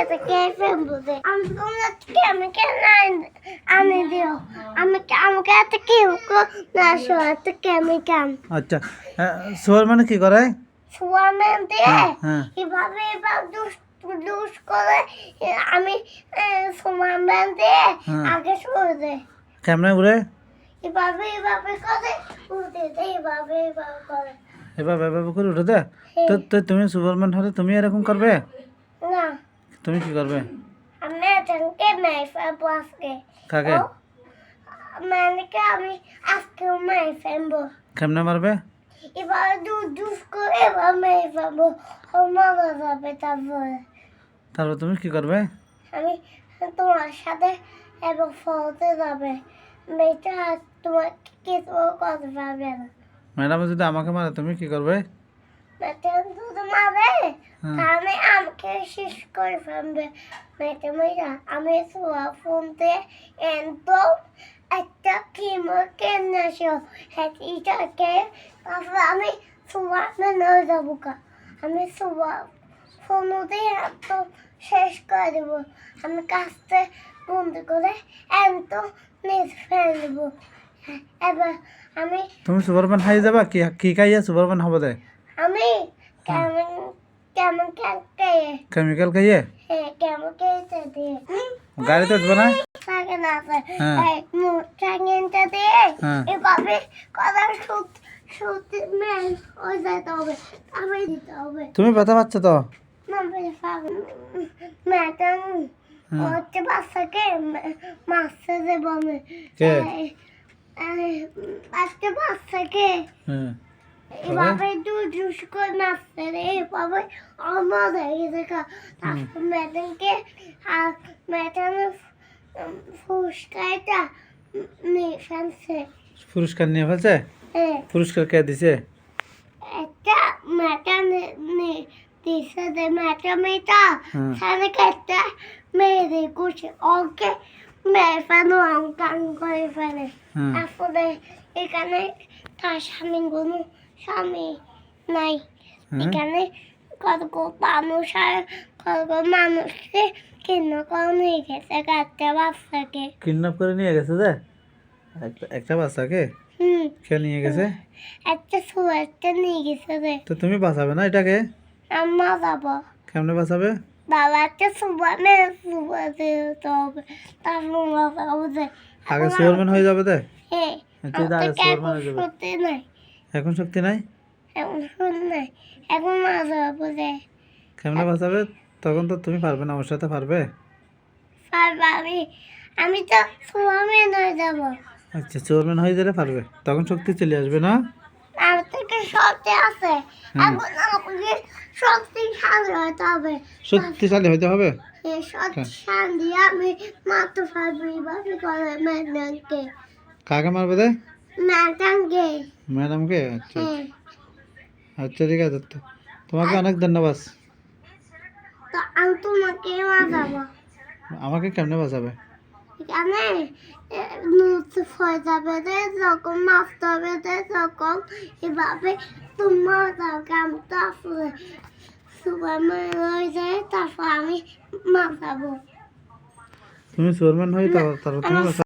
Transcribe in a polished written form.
এটা কে ফেলবো দে আমি তোমরা কেমিক্যাল আনে দিও আমাকে এত কি না শোয়াতে কেমিক্যাল আচ্ছা সুপারম্যান কি করে? সুপারম্যান দিয়ে হ্যাঁ এভাবে দুষ করে আমি সুপারম্যান দিয়ে আগে সরে দেয় কেমনে উড়ে? এভাবে করে উঠে দেয় এভাবে করে এভাবে করে উঠে দে। তো তুমি সুপারম্যান হলে তুমি এরকম করবে? না তুমি কি করবে? আমি এটাকে মেরে ফেলবো আজকে কাকে? মানে আমি আজকে মেরে ফেলবো কেমনে মারবে? এবার দুষ করে এবার মেরে ফেলবো মারা যাবে তারপর তুমি কি করবে? আমি তোমার সাথে এবং ফলতে যাবে মেয়েটা তোমার কিছু করতে পারবে না ম্যাডাম যদি আমাকে মারে তুমি কি করবে? মেয়েটা শুধু মারে তাহলে আমাকে শেষ করে ফেলবে মেয়েটা আমি ফোনতে একদম একটা কিমো কেনে আসো এটাকে তারপর আমি সুপারম্যান হয়ে যাবো আমি ফোনতে একদম শেষ করে দেবো আমি কাজটা বন্ধ করে একদম নিজ ফেলে দেবো এবার আমি তুমি সুপারম্যান হয়ে যাবা? কি খাইয়া সুপারম্যান হবে দে? আমি কেমন কেমন কেমিক্যাল খাইয়ে? হ্যাঁ কেমন খেতে দিয়ে গাড়িতে উঠবে না? থাকে না মোটরসাইকেলটা দিয়ে এভাবে কথা সত্যি মেন হয়ে যেতে হবে আমি দিতে হবে তুমি ব্যথা পাচ্ছ তো? ম্যাডাম হচ্ছে বাচ্চাকে মারছে যে বমে একটা বাচ্চাকে এভাবে দুষ করে মারছে রে এভাবে আমার হয়ে গেছে তারপর ম্যাডামকে আর ম্যাডামের পুরস্কারটা নিয়ে ফেলছে পুরস্কার নিয়ে ফেলছে? পুরস্কার কে দিছে? একটা ম্যাডাম দিছে যে ম্যাডাম এটা সামনে একটা মেয়ে করছে ওকে মেয়ে ফেলো অঙ্কান করে ফেলে তারপরে এখানে তার স্বামী নাই এখানে কত মানুষকে কিডন্যাপ করে নিয়ে গেছে একটা বাচ্চাকে কিডন্যাপ করে নিয়ে গেছে যে একটা বাচ্চাকে কে নিয়ে গেছে? একটা সুয়ারটা নিয়ে গেছে রে তো তুমি বাঁচাবে না এটাকে? আম্মা যাবো কেমনে বাঁচাবে? বাবা একটা সুপার দিতে হবে তারপর বাবা যে আগে সুপারম্যান হয়ে যাবে দে? হ্যাঁ শক্তি নাই এখন শক্তি নাই? এখন শক্তি নাই এখন মা যাবো যে কেমনে বাঁচাবে? তখন তো তুমি পারবে না, আমার সাথে পারবে? পারবে আমি তো সুপারম্যান হয়ে যাবো। আচ্ছা সুপারম্যান হয়ে গেলে পারবে, তখন শক্তি চলে আসবে না? আর থেকে শক্তি আছে এখন আমাকে শক্তিশালী হতে হবে। শক্তিশালী হতে হবে? শক্তিশালী আমি মারতে পারবো এইভাবে করে ম্যাডামকে। কাকে মারবে দে? ম্যাডামকে। ম্যাডামকে? আচ্ছা আচ্ছা ঠিক আছে, তোমাকে অনেক ধন্যবাদ। তো আমি তোমাকে বাঁচাবো। আমাকে কেমনে বাঁচাবে? এখানে হয়ে যাবে রে যখন মারতে হবে রে তখন এভাবে তোমার আমি তারপরে সুপারম্যান হয়ে যায় তারপর আমি মারবো। তুমি সুপারম্যান হয়ে তারপর তুমি